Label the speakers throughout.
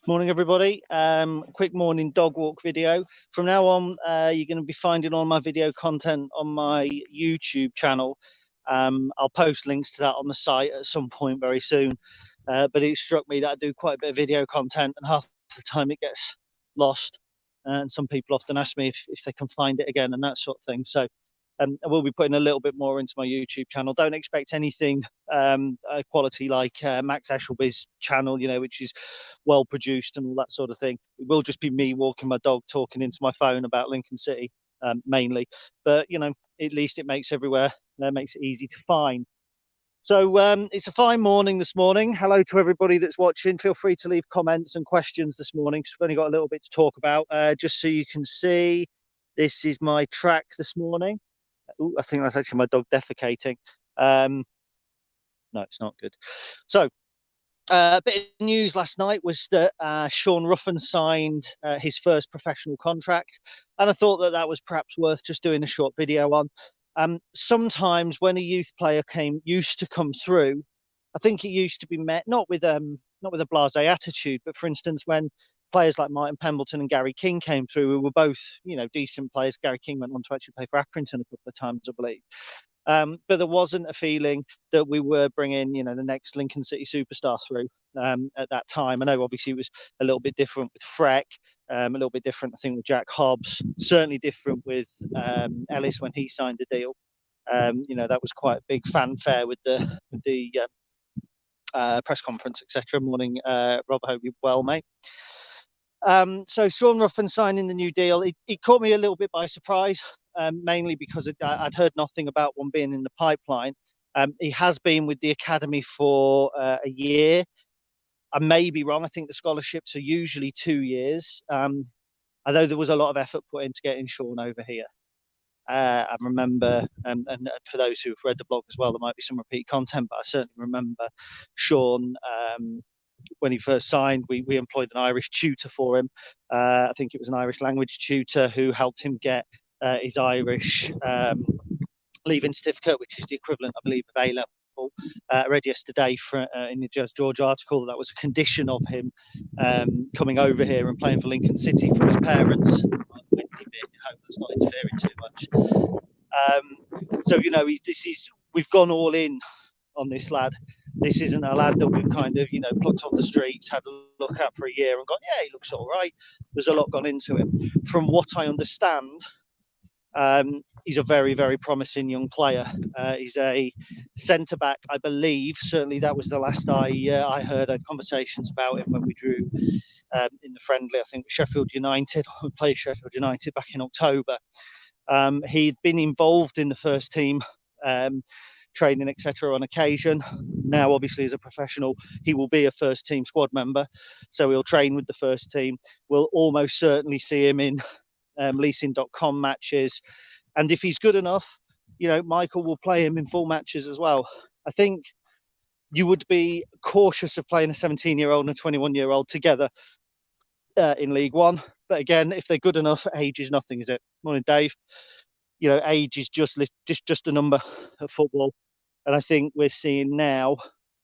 Speaker 1: Morning, everybody. Quick morning dog walk video. From now on, you're going to be finding all my video content on my YouTube channel. I'll post links to that on the site at some point very soon. But it struck me that I do quite a bit of video content, and half the time it gets lost. And some people often ask me if they can find it again and that sort of thing. So I will be putting a little bit more into my YouTube channel. Don't expect anything quality like Max Eshelby's channel, which is well produced and all that sort of thing. It will just be me walking my dog, talking into my phone about Lincoln City mainly. But at least it makes everywhere makes it easy to find. So it's a fine morning this morning. Hello to everybody that's watching. Feel free to leave comments and questions this morning. So we've only got a little bit to talk about. Just so you can see, this is my track this morning. Ooh, I think that's actually my dog defecating. No, it's not good. So a bit of news last night was that Sean Roughsn signed his first professional contract, and I thought that was perhaps worth just doing a short video on. Sometimes when a youth player used to come through, I think it used to be met not with a blasé attitude, but for instance, when players like Martin Pembleton and Gary King came through, who were both decent players. Gary King went on to actually play for Accrington a couple of times, I believe. But there wasn't a feeling that we were bringing, the next Lincoln City superstar through at that time. I know obviously it was a little bit different with Freck, a little bit different, I think, with Jack Hobbs, certainly different with Ellis when he signed the deal. That was quite a big fanfare with the press conference, etc. Morning, Rob, I hope you're well, mate. So Sean Roughsn signing the new deal, it caught me a little bit by surprise, mainly because I'd heard nothing about one being in the pipeline. He has been with the academy for a year. I may be wrong. I think the scholarships are usually 2 years. Although there was a lot of effort put into getting Sean over here. I remember, and for those who've read the blog as well, there might be some repeat content, but I certainly remember Sean, when he first signed, we employed an Irish tutor for him. I think it was an Irish language tutor who helped him get his Irish leaving certificate, which is the equivalent, I believe, of A-level. I read yesterday in the Just George article that was a condition of him coming over here and playing for Lincoln City for his parents. Windy bit, I hope that's not interfering too much. So we've gone all in on this lad. This isn't a lad that we've kind of plucked off the streets, had a look at for a year and gone, yeah, he looks all right. There's a lot gone into him. From what I understand, he's a very, very promising young player. He's a centre back, I believe. Certainly, that was the last I heard. I had conversations about him when we drew in the friendly, I think, with Sheffield United. We played Sheffield United back in October. He'd been involved in the first team training, etc., on occasion. Now, obviously, as a professional, he will be a first team squad member, so he'll train with the first team. We'll almost certainly see him in leasing.com matches, and if he's good enough, Michael will play him in full matches as well. I think you would be cautious of playing a 17-year-old and a 21-year-old together in League One, but again, if they're good enough, age is nothing, is it? Morning, Dave. Age is just a number of football. And I think we're seeing now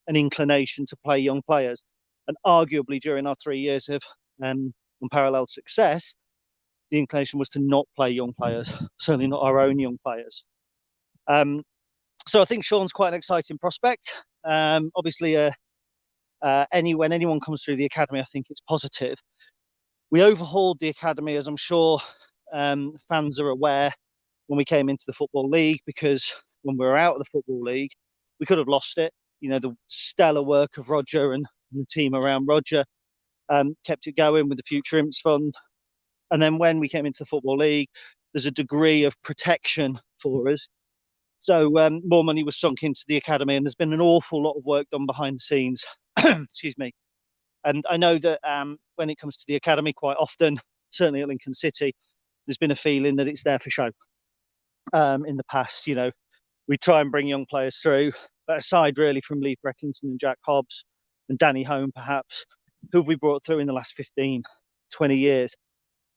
Speaker 1: an inclination to play young players. And arguably during our 3 years of unparalleled success, the inclination was to not play young players, certainly not our own young players. So I think Sean's quite an exciting prospect. Obviously, when anyone comes through the academy, I think it's positive. We overhauled the academy, as I'm sure fans are aware, when we came into the Football League, because when we were out of the Football League, we could have lost it. The stellar work of Roger and the team around Roger kept it going with the Future Imps Fund. And then when we came into the Football League, there's a degree of protection for us. So more money was sunk into the academy, and there's been an awful lot of work done behind the scenes. Excuse me. And I know that when it comes to the academy, quite often, certainly at Lincoln City, there's been a feeling that it's there for show. In the past, we try and bring young players through, but aside really from Lee Breckington and Jack Hobbs and Danny Home, perhaps, who have we brought through in the last 15, 20 years,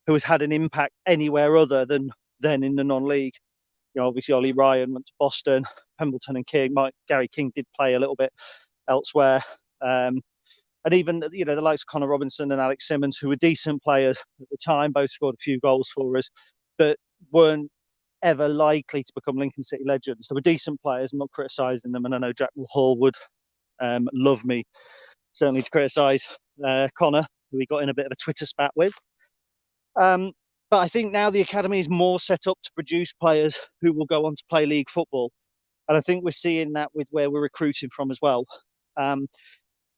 Speaker 1: who has had an impact anywhere other than in the non-league? Obviously Ollie Ryan went to Boston, Pembleton and King. Gary King did play a little bit elsewhere. And even, the likes of Connor Robinson and Alex Simmons, who were decent players at the time, both scored a few goals for us, but weren't ever likely to become Lincoln City legends. They were decent players. I'm not criticising them, and I know Jack Hall would love me certainly to criticise Connor, who we got in a bit of a Twitter spat with. But I think now the academy is more set up to produce players who will go on to play league football. And I think we're seeing that with where we're recruiting from as well.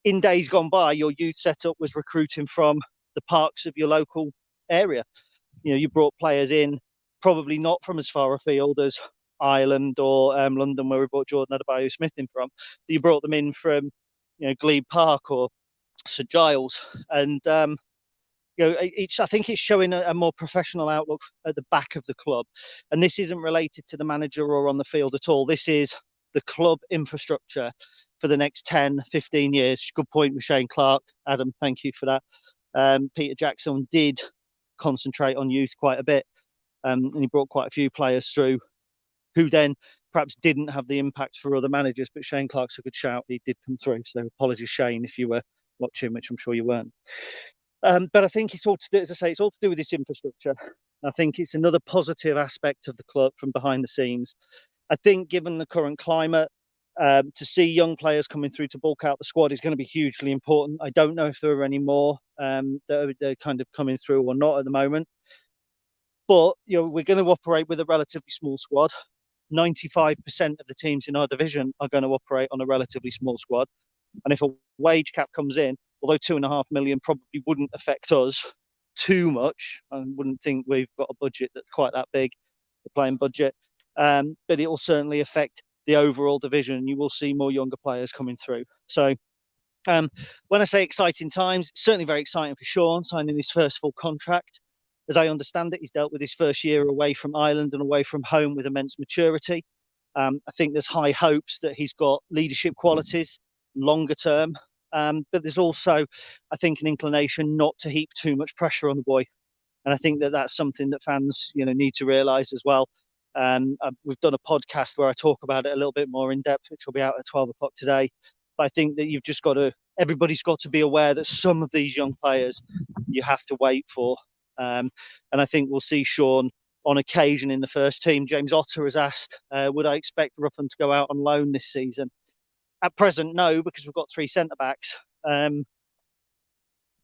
Speaker 1: In days gone by, your youth setup was recruiting from the parks of your local area. You brought players in, probably not from as far afield as Ireland or London, where we brought Jordan Adebayo-Smith in from. You brought them in from, Glebe Park or St Giles. And I think it's showing a more professional outlook at the back of the club. And this isn't related to the manager or on the field at all. This is the club infrastructure for the next 10, 15 years. Good point with Shane Clark. Adam, thank you for that. Peter Jackson did concentrate on youth quite a bit. And he brought quite a few players through who then perhaps didn't have the impact for other managers. But Shane Clark's a good shout. He did come through. So apologies, Shane, if you were watching, which I'm sure you weren't. But I think it's all to do, as I say, it's all to do with this infrastructure. I think it's another positive aspect of the club from behind the scenes. I think given the current climate, to see young players coming through to bulk out the squad is going to be hugely important. I don't know if there are any more that are kind of coming through or not at the moment. But, we're going to operate with a relatively small squad. 95% of the teams in our division are going to operate on a relatively small squad. And if a wage cap comes in, although 2.5 million probably wouldn't affect us too much, I wouldn't think we've got a budget that's quite that big, the playing budget, but it will certainly affect the overall division. You will see more younger players coming through. So when I say exciting times, it's certainly very exciting for Sean signing his first full contract. As I understand it, he's dealt with his first year away from Ireland and away from home with immense maturity. I think there's high hopes that he's got leadership qualities longer term. But there's also, I think, an inclination not to heap too much pressure on the boy. And I think that that's something that fans, need to realise as well. We've done a podcast where I talk about it a little bit more in depth, which will be out at 12 o'clock today. But I think that everybody's got to be aware that some of these young players you have to wait for. And I think we'll see Sean on occasion in the first team. James Otter has asked, would I expect Roughan to go out on loan this season? At present, no, because we've got 3 centre-backs.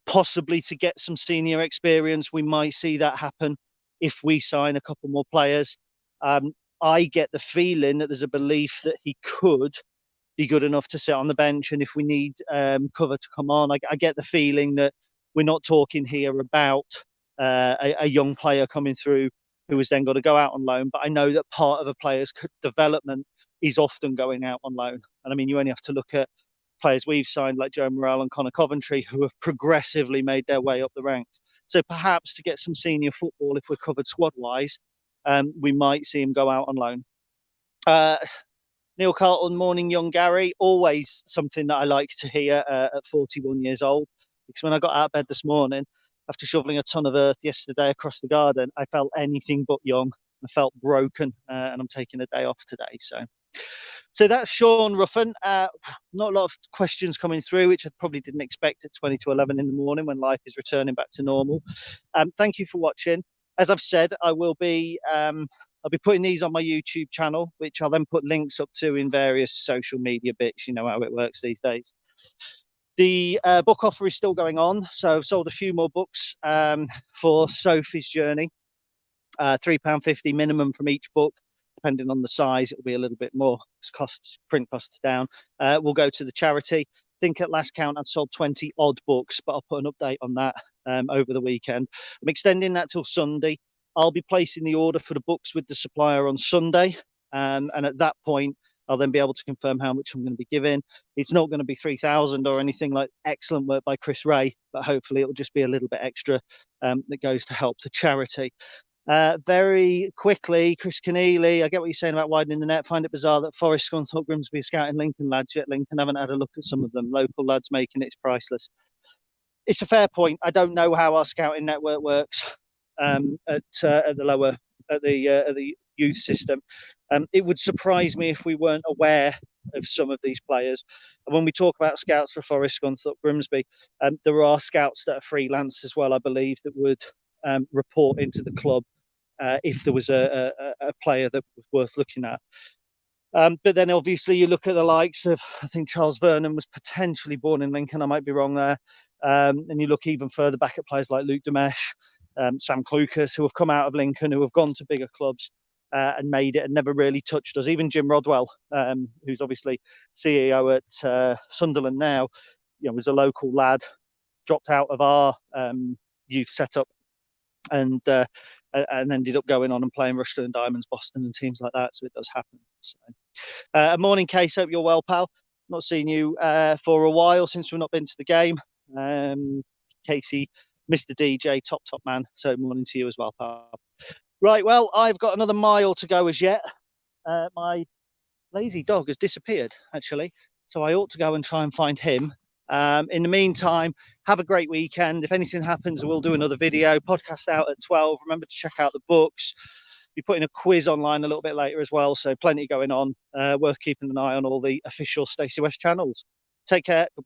Speaker 1: Possibly to get some senior experience, we might see that happen if we sign a couple more players. I get the feeling that there's a belief that he could be good enough to sit on the bench, and if we need cover to come on, I get the feeling that we're not talking here about a young player coming through who has then got to go out on loan. But I know that part of a player's development is often going out on loan. And I mean, you only have to look at players we've signed like Joe Morrell and Connor Coventry, who have progressively made their way up the ranks. So perhaps to get some senior football, if we're covered squad-wise, we might see him go out on loan. Neil Carlton, morning young Gary, always something that I like to hear at 41 years old. Because when I got out of bed this morning, after shoveling a ton of earth yesterday across the garden, I felt anything but young. I felt broken, and I'm taking a day off today. So that's Sean Roughsn. Not a lot of questions coming through, which I probably didn't expect at 20 to 11 in the morning when life is returning back to normal. Thank you for watching. As I've said, I'll be putting these on my YouTube channel, which I'll then put links up to in various social media bits. You know how it works these days. The book offer is still going on. So I've sold a few more books for Sophie's Journey. £3.50 minimum from each book. Depending on the size, it'll be a little bit more. Print costs down. We'll go to the charity. I think at last count I'd sold 20 odd books, but I'll put an update on that over the weekend. I'm extending that till Sunday. I'll be placing the order for the books with the supplier on Sunday. And at that point, I'll then be able to confirm how much I'm going to be giving. It's not going to be 3,000 or anything like excellent work by Chris Ray, but hopefully it'll just be a little bit extra that goes to help the charity. Very quickly, Chris Keneally, I get what you're saying about widening the net. Find it bizarre that Forest, Scunthorpe, Grimsby are scouting Lincoln lads, yet Lincoln haven't had a look at some of them. Local lads making it's priceless. It's a fair point. I don't know how our scouting network works at the youth system. It would surprise me if we weren't aware of some of these players. And when we talk about scouts for Forest, Scunthorpe, Grimsby, there are scouts that are freelance as well, I believe, that would report into the club if there was a player that was worth looking at. But then obviously you look at the likes of, I think Charles Vernon was potentially born in Lincoln, I might be wrong there. And you look even further back at players like Luke Demesh, Sam Clucas, who have come out of Lincoln, who have gone to bigger clubs and made it and never really touched us. Even Jim Rodwell, who's obviously CEO at Sunderland now, was a local lad, dropped out of our youth setup and ended up going on and playing Rushden and Diamonds, Boston and teams like that. So it does happen. So, morning, Case. Hope you're well, pal. Not seen you for a while since we've not been to the game. Casey, Mr. DJ, top man. So morning to you as well, pal. Right, well, I've got another mile to go as yet. My lazy dog has disappeared, actually. So I ought to go and try and find him. In the meantime, have a great weekend. If anything happens, we'll do another video. Podcast out at 12. Remember to check out the books. Be putting a quiz online a little bit later as well. So plenty going on. Worth keeping an eye on all the official Stacey West channels. Take care.